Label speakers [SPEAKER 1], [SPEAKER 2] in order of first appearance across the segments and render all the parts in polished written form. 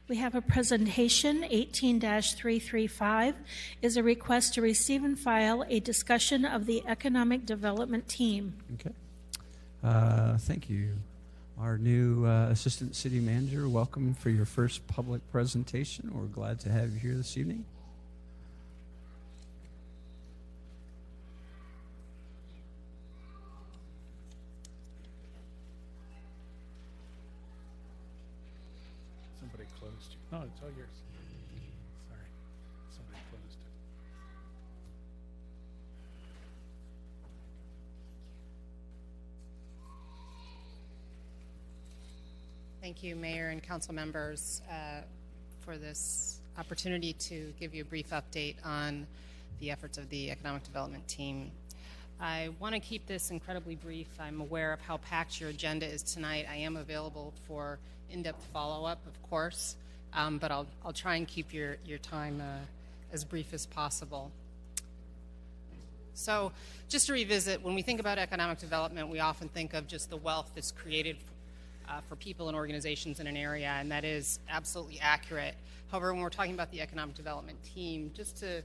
[SPEAKER 1] We have a presentation, 18-335, is a request to receive and file a discussion of the Economic Development Team.
[SPEAKER 2] Okay. Thank you. Our new Assistant City Manager, welcome for your first public presentation. We're glad to have you here this evening.
[SPEAKER 3] Somebody closed. No, it's all yours. Sorry. Somebody closed it.
[SPEAKER 4] Thank you, Mayor and Council members, for this opportunity to give you a brief update on the efforts of the Economic Development Team. I want to keep this incredibly brief. I'm aware of how packed your agenda is tonight. I am available for in-depth follow-up, of course, but I'll try and keep your time as brief as possible. So just to revisit, when we think about economic development, we often think of just the wealth that's created for people and organizations in an area, and that is absolutely accurate. However, when we're talking about the Economic Development Team, just to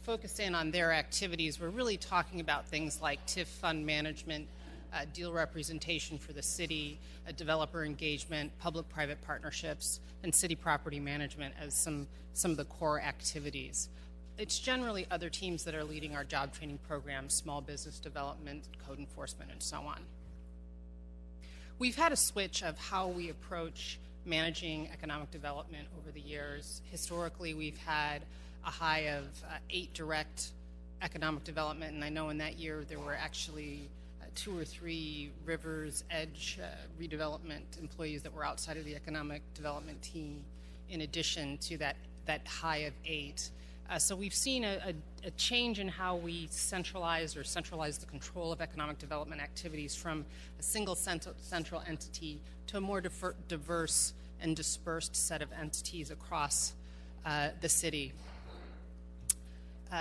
[SPEAKER 4] focus in on their activities, we're really talking about things like TIF fund management, deal representation for the city, developer engagement, public-private partnerships, and city property management as some of the core activities. It's generally other teams that are leading our job training programs, small business development, code enforcement, and so on. We've had a switch of how we approach managing economic development over the years. Historically, we've had a high of 8 direct economic development, and I know in that year there were actually 2 or 3 Rivers Edge redevelopment employees that were outside of the economic development team in addition to that high of 8. So we've seen a change in how we centralize the control of economic development activities from a single central entity to a more diverse and dispersed set of entities across the city.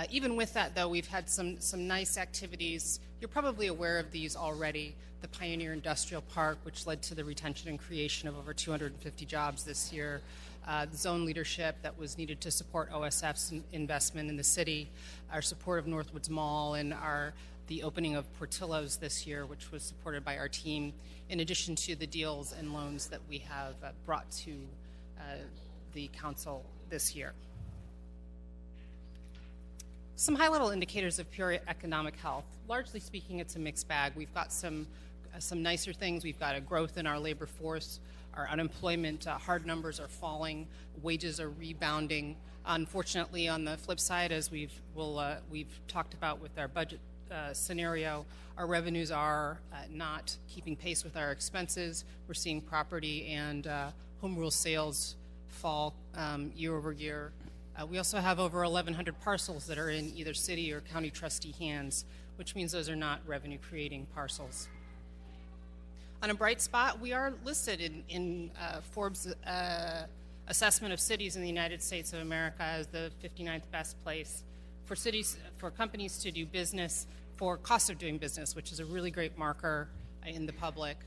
[SPEAKER 4] Even with that, though, we've had some nice activities. You're probably aware of these already. The Pioneer Industrial Park, which led to the retention and creation of over 250 jobs this year. Zone leadership that was needed to support OSF's investment in the city. Our support of Northwoods Mall and the opening of Portillo's this year, which was supported by our team, in addition to the deals and loans that we have brought to the council this year. Some high-level indicators of pure economic health. Largely speaking, it's a mixed bag. We've got some nicer things. We've got a growth in our labor force. Our unemployment hard numbers are falling. Wages are rebounding. Unfortunately, on the flip side, as we've talked about with our budget scenario, our revenues are not keeping pace with our expenses. We're seeing property and home rule sales fall year over year. We also have over 1,100 parcels that are in either city or county trustee hands, which means those are not revenue-creating parcels. On a bright spot, we are listed in Forbes' assessment of cities in the United States of America as the 59th best place for companies to do business, for cost of doing business, which is a really great marker in the public.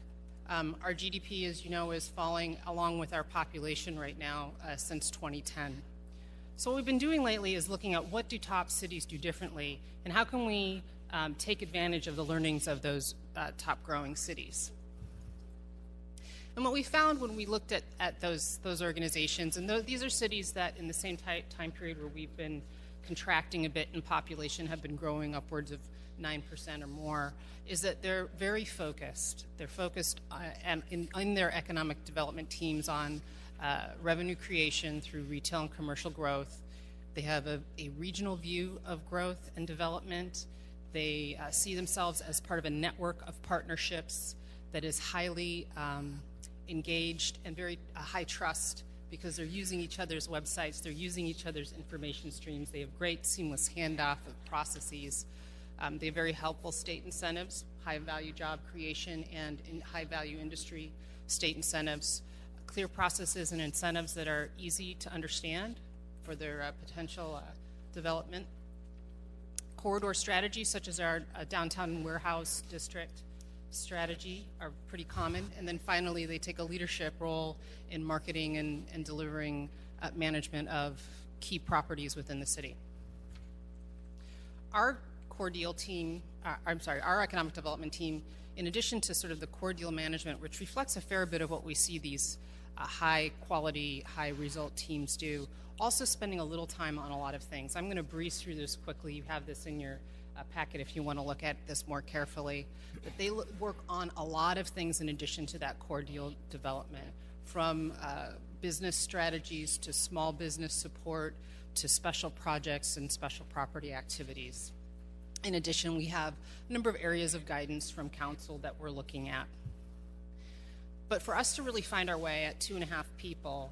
[SPEAKER 4] Our GDP, as you know, is falling along with our population right now since 2010. So what we've been doing lately is looking at what do top cities do differently, and how can we take advantage of the learnings of those top growing cities. And what we found when we looked at those organizations, and these are cities that in the same time period where we've been contracting a bit in population have been growing upwards of 9% or more, is that they're very focused. They're focused in their economic development teams on revenue creation through retail and commercial growth. They have a regional view of growth and development. They see themselves as part of a network of partnerships that is highly engaged and very high trust, because they're using each other's websites, they're using each other's information streams, they have great seamless handoff of processes. They have very helpful state incentives, high value job creation and in high value industry state incentives, clear processes and incentives that are easy to understand for their potential development. Corridor strategies such as our downtown warehouse district, strategy are pretty common. And then finally, they take a leadership role in marketing and delivering management of key properties within the city. Our core deal team, our economic development team, in addition to sort of the core deal management, which reflects a fair bit of what we see these high quality, high result teams do, also spending a little time on a lot of things. I'm going to breeze through this quickly. You have this in your packet if you want to look at this more carefully. But they work on a lot of things in addition to that core deal development, from business strategies to small business support to special projects and special property activities. In addition, we have a number of areas of guidance from council that we're looking at. But for us to really find our way at 2.5 people,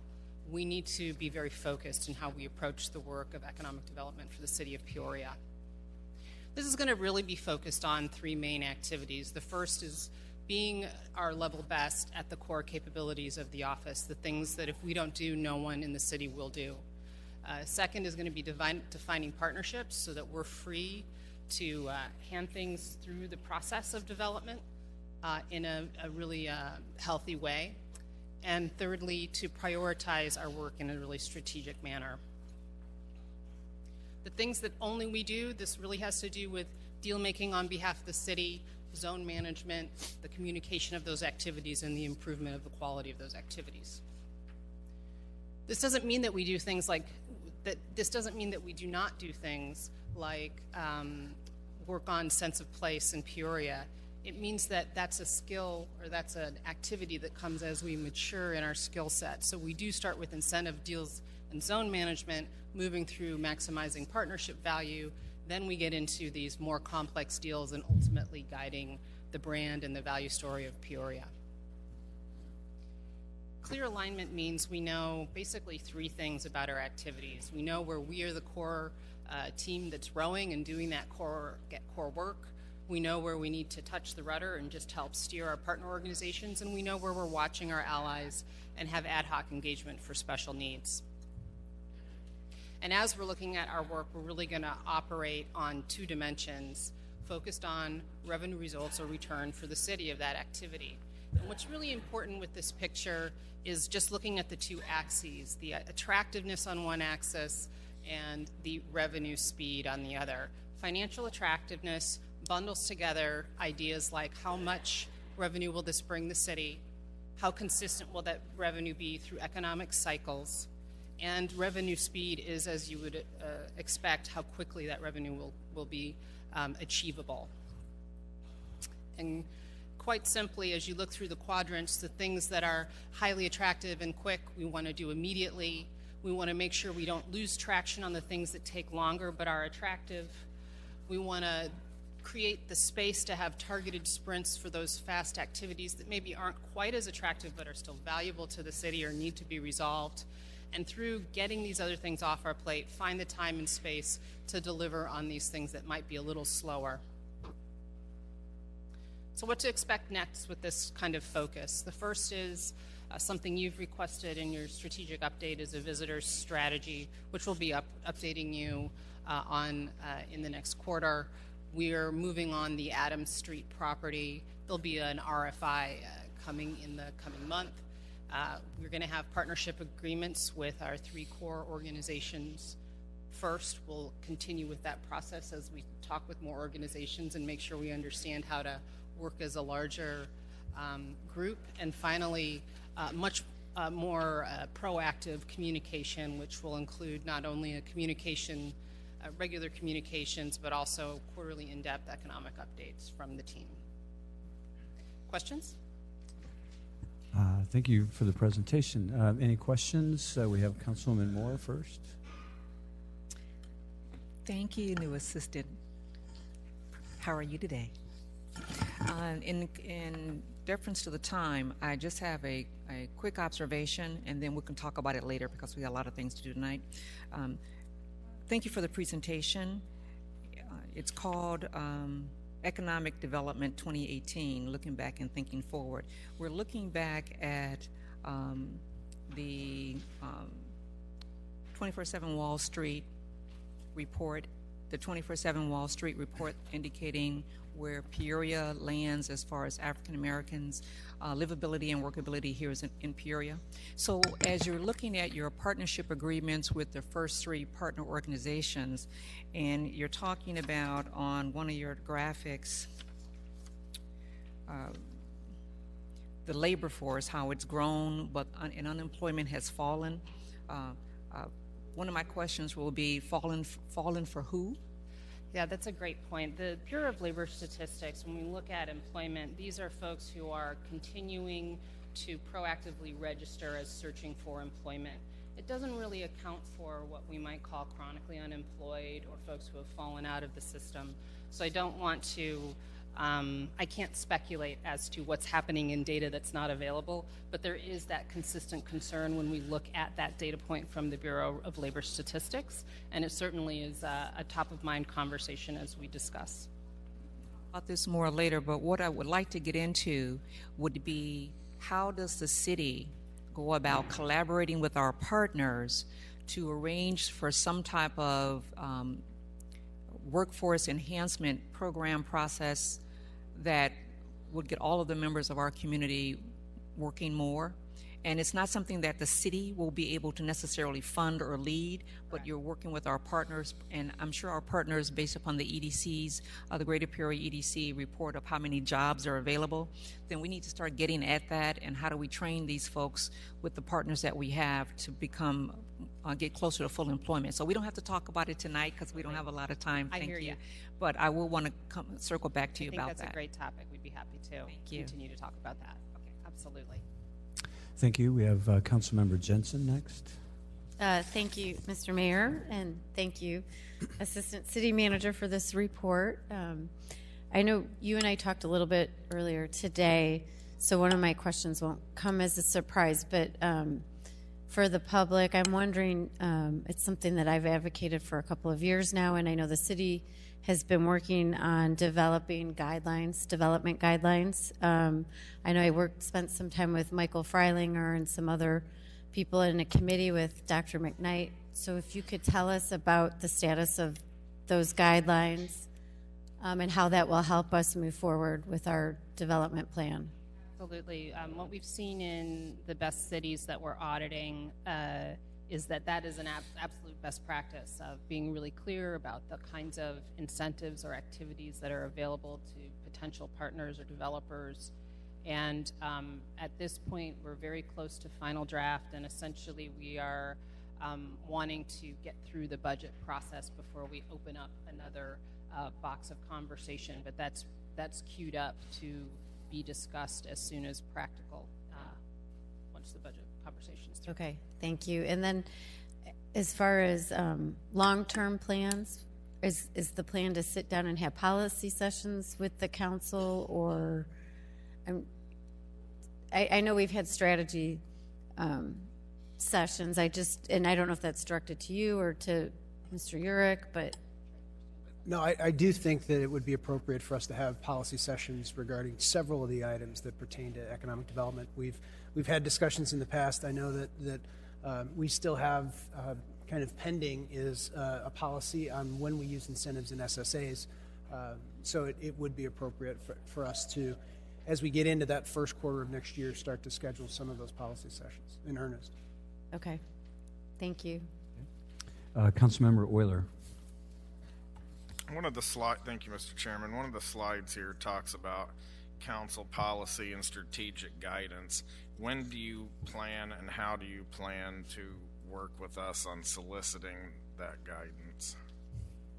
[SPEAKER 4] we need to be very focused in how we approach the work of economic development for the city of Peoria. This is going to really be focused on 3 main activities. The first is being our level best at the core capabilities of the office, the things that if we don't do, no one in the city will do. Second is going to be defining partnerships so that we're free to hand things through the process of development in a really healthy way. And thirdly, to prioritize our work in a really strategic manner. The things that only we do, this really has to do with deal making on behalf of the city, zone management, the communication of those activities, and the improvement of the quality of those activities. This doesn't mean that we do things like that. This doesn't mean that we do not do things like work on sense of place in Peoria. It means that that's a skill, or that's an activity that comes as we mature in our skill set. So we do start with incentive deals and zone management, moving through maximizing partnership value. Then we get into these more complex deals and ultimately guiding the brand and the value story of Peoria. Clear alignment means we know basically 3 things about our activities. We know where we are the core team that's rowing and doing that core work. We know where we need to touch the rudder and just help steer our partner organizations, and we know where we're watching our allies and have ad hoc engagement for special needs. And as we're looking at our work, we're really going to operate on 2 dimensions, focused on revenue results or return for the city of that activity. And what's really important with this picture is just looking at the 2 axes, the attractiveness on one axis and the revenue speed on the other. Financial attractiveness bundles together ideas like how much revenue will this bring the city, how consistent will that revenue be through economic cycles, and revenue speed is, as you would expect, how quickly that revenue will be achievable. And quite simply, as you look through the quadrants, the things that are highly attractive and quick, we want to do immediately. We want to make sure we don't lose traction on the things that take longer but are attractive. We want to create the space to have targeted sprints for those fast activities that maybe aren't quite as attractive but are still valuable to the city or need to be resolved. And through getting these other things off our plate, find the time and space to deliver on these things that might be a little slower. So what to expect next with this kind of focus? The first is something you've requested in your strategic update is a visitor's strategy, which we'll be updating you on in the next quarter. We are moving on the Adams Street property. There'll be an RFI coming in the coming month. We're going to have partnership agreements with our 3 core organizations. First, we'll continue with that process as we talk with more organizations and make sure we understand how to work as a larger group. And finally, much more proactive communication, which will include not only a communication, regular communications, but also quarterly in-depth economic updates from the team. Questions?
[SPEAKER 2] Thank you for the presentation. Any questions? We have Councilwoman Moore first.
[SPEAKER 5] Thank you, new assistant. How are you today? In deference to the time, I just have a quick observation, and then we can talk about it later because we got a lot of things to do tonight. Thank you for the presentation. It's called Economic Development 2018, looking back and thinking forward. We're looking back at the 24/7 Wall Street report the 24/7 Wall Street report indicating where Peoria lands as far as African Americans, livability and workability here is in Peoria. So as you're looking at your partnership agreements with the first 3 partner organizations, and you're talking about on one of your graphics, the labor force, how it's grown, but and unemployment has fallen. One of my questions will be fallen for who?
[SPEAKER 4] Yeah, that's a great point. The Bureau of Labor Statistics, when we look at employment, these are folks who are continuing to proactively register as searching for employment. It doesn't really account for what we might call chronically unemployed or folks who have fallen out of the system. So I don't want to, I can't speculate as to what's happening in data that's not available, but there is that consistent concern when we look at that data point from the Bureau of Labor Statistics, and it certainly is a top-of-mind conversation as we discuss.
[SPEAKER 5] About this more later, but what I would like to get into would be how does the city go about collaborating with our partners to arrange for some type of workforce enhancement program process that would get all of the members of our community working more. And it's not something that the city will be able to necessarily fund or lead, but you're working with our partners, and I'm sure our partners, based upon the EDCs, the Greater Peoria EDC report of how many jobs are available, then we need to start getting at that, and how do we train these folks with the partners that we have to become, get closer to full employment. So we don't have to talk about it tonight because we don't have a lot of time.
[SPEAKER 4] I
[SPEAKER 5] Thank
[SPEAKER 4] hear
[SPEAKER 5] you.
[SPEAKER 4] ya.
[SPEAKER 5] But I will want to circle back to you
[SPEAKER 4] I think
[SPEAKER 5] about
[SPEAKER 4] that's
[SPEAKER 5] that.
[SPEAKER 4] a great topic. We'd be happy to
[SPEAKER 5] Thank you.
[SPEAKER 4] continue to talk about that. Okay, absolutely.
[SPEAKER 2] Thank you. We have Councilmember Jensen next.
[SPEAKER 6] Thank you, Mr. Mayor, and thank you, Assistant City Manager, for this report. I know you and I talked a little bit earlier today, so one of my questions won't come as a surprise, but for the public, I'm wondering, it's something that I've advocated for a couple of years now, and I know the city has been working on developing guidelines, development guidelines. I know I spent some time with Michael Freilinger and some other people in a committee with Dr. McKnight. So if you could tell us about the status of those guidelines and how that will help us move forward with our development plan.
[SPEAKER 4] Absolutely. What we've seen in the best cities that we're auditing is that is an absolute best practice of being really clear about the kinds of incentives or activities that are available to potential partners or developers. And at this point, we're very close to final draft, and essentially we are wanting to get through the budget process before we open up another box of conversation. But that's queued up to be discussed as soon as practical once the budget conversation is through.
[SPEAKER 6] Okay, thank you. And then as far as long-term plans, is the plan to sit down and have policy sessions with the council, or I know we've had strategy sessions. I don't know if that's directed to you or to Mr. Urich, but
[SPEAKER 7] No, I do think that it would be appropriate for us to have policy sessions regarding several of the items that pertain to economic development. We've had discussions in the past. I know that we still have kind of pending is a policy on when we use incentives in SSAs. So it would be appropriate for us to, as we get into that first quarter of next year, start to schedule some of those policy sessions in earnest.
[SPEAKER 6] okay. Thank you.
[SPEAKER 2] Councilmember Euler.
[SPEAKER 8] One of the thank you, Mr. Chairman. One of the slides here talks about council policy and strategic guidance. When do you plan and how do you plan to work with us on soliciting that guidance?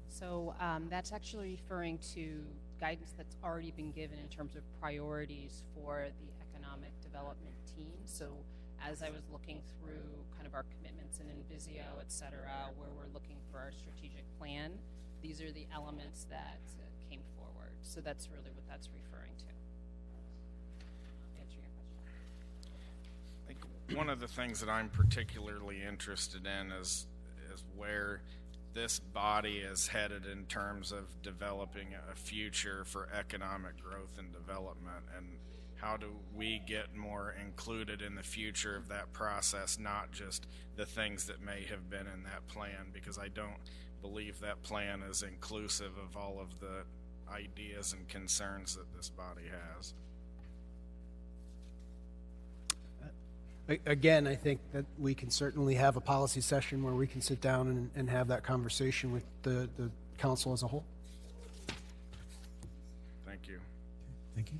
[SPEAKER 4] So that's actually referring to guidance that's already been given in terms of priorities for the economic development team. So as I was looking through kind of our commitments in Invisio, et cetera, where we're looking for our strategic plan, these are the elements that came forward. So that's really what that's referring to. Answer your question.
[SPEAKER 8] I think one of the things that I'm particularly interested in is where this body is headed in terms of developing a future for economic growth and development, and how do we get more included in the future of that process, not just the things that may have been in that plan, because I don't believe that plan is inclusive of all of the ideas and concerns that this body has.
[SPEAKER 7] Again, I think that we can certainly have a policy session where we can sit down and have that conversation with the council as a whole.
[SPEAKER 8] Thank you.
[SPEAKER 2] Thank you.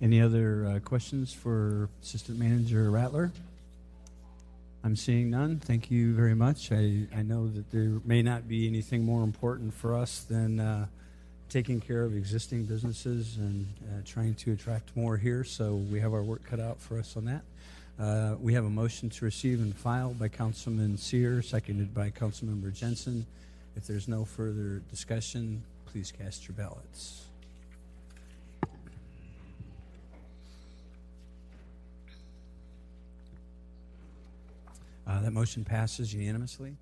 [SPEAKER 2] Any other questions for Assistant Manager Rattler? I'm seeing none. Thank you very much. I know that there may not be anything more important for us than taking care of existing businesses and trying to attract more here, so we have our work cut out for us on that. We have a motion to receive and file by Councilman Sear, seconded by Councilmember Jensen. If there's no further discussion, please cast your ballots. That motion passes unanimously.